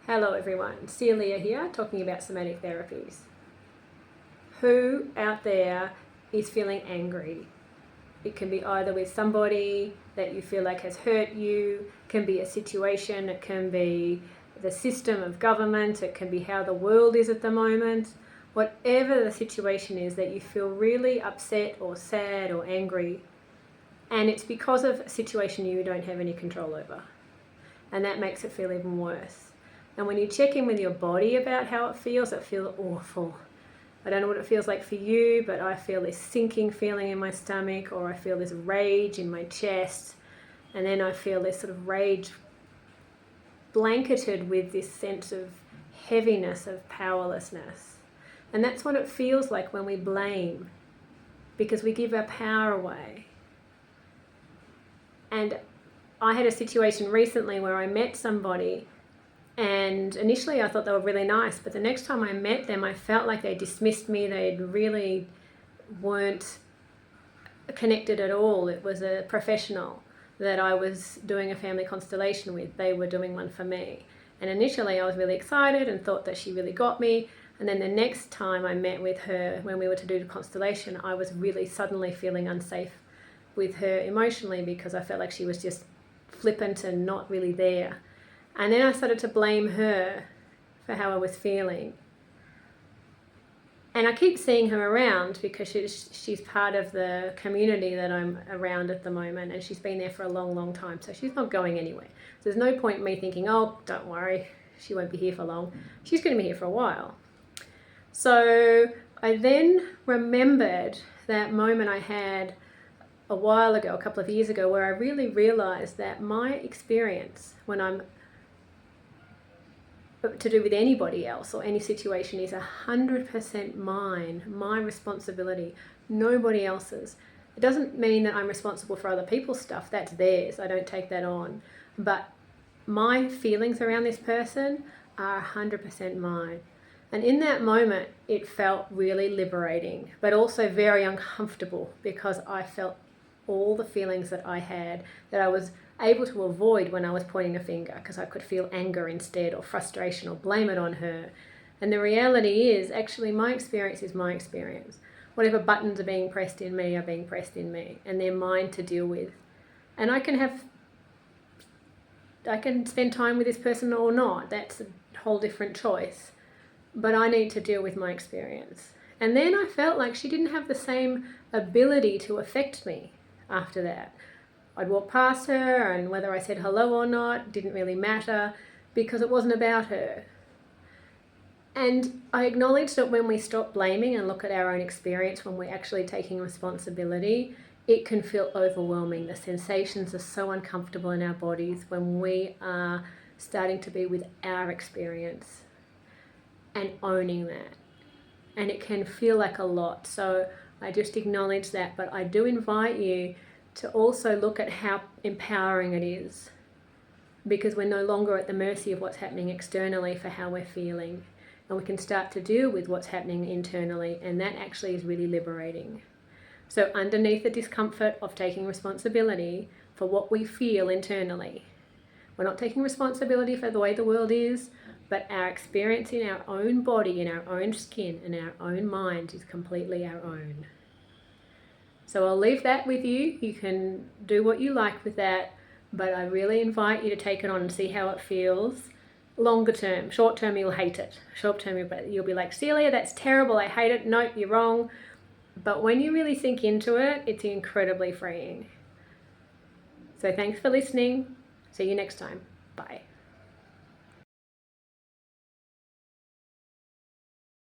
Hello everyone, Celia here, talking about somatic therapies. Who out there is feeling angry? It can be either with somebody that you feel like has hurt you, it can be a situation, it can be the system of government, it can be how the world is at the moment. Whatever the situation is that you feel really upset or sad or angry, and it's because of a situation you don't have any control over. And that makes it feel even worse. And when you check in with your body about how it feels awful. I don't know what it feels like for you, but I feel this sinking feeling in my stomach, or I feel this rage in my chest, and then I feel this sort of rage blanketed with this sense of heaviness, of powerlessness. And that's what it feels like when we blame, because we give our power away. And I had a situation recently where I met somebody, and initially I thought they were really nice, but the next time I met them, I felt like they dismissed me. They really weren't connected at all. It was a professional that I was doing a family constellation with. They were doing one for me. And initially I was really excited and thought that she really got me. And then the next time I met with her, when we were to do the constellation, I was really suddenly feeling unsafe with her emotionally, because I felt like she was just flippant and not really there. And then I started to blame her for how I was feeling. And I keep seeing her around because she's part of the community that I'm around at the moment, and she's been there for a long, long time, so she's not going anywhere. So there's no point in me thinking, oh, don't worry, she won't be here for long. She's going to be here for a while. So I then remembered that moment I had a while ago, a couple of years ago, where I really realized that my experience when I'm to do with anybody else or any situation is 100% mine, my responsibility, nobody else's. It doesn't mean that I'm responsible for other people's stuff, that's theirs, I don't take that on. But my feelings around this person are 100% mine. And in that moment, it felt really liberating, but also very uncomfortable, because I felt all the feelings that I had that I was able to avoid when I was pointing a finger, because I could feel anger instead, or frustration, or blame it on her. And the reality is, actually, my experience is my experience. Whatever buttons are being pressed in me are being pressed in me, and they're mine to deal with. And I can spend time with this person or not. That's a whole different choice. But I need to deal with my experience. And then I felt like she didn't have the same ability to affect me after that. I'd walk past her, and whether I said hello or not didn't really matter, because it wasn't about her. And I acknowledged that when we stop blaming and look at our own experience, when we're actually taking responsibility, it can feel overwhelming. The sensations are so uncomfortable in our bodies when we are starting to be with our experience and owning that. And it can feel like a lot. So I just acknowledge that, but I do invite you to also look at how empowering it is, because we're no longer at the mercy of what's happening externally for how we're feeling, and we can start to deal with what's happening internally, and that actually is really liberating. So underneath the discomfort of taking responsibility for what we feel internally, we're not taking responsibility for the way the world is, but our experience in our own body, in our own skin, in our own mind is completely our own. So I'll leave that with you. You can do what you like with that, but I really invite you to take it on and see how it feels. Longer term. Short term, you'll hate it. Short term, you'll be like, Celia, that's terrible, I hate it. Nope, you're wrong. But when you really sink into it, it's incredibly freeing. So thanks for listening. See you next time. Bye.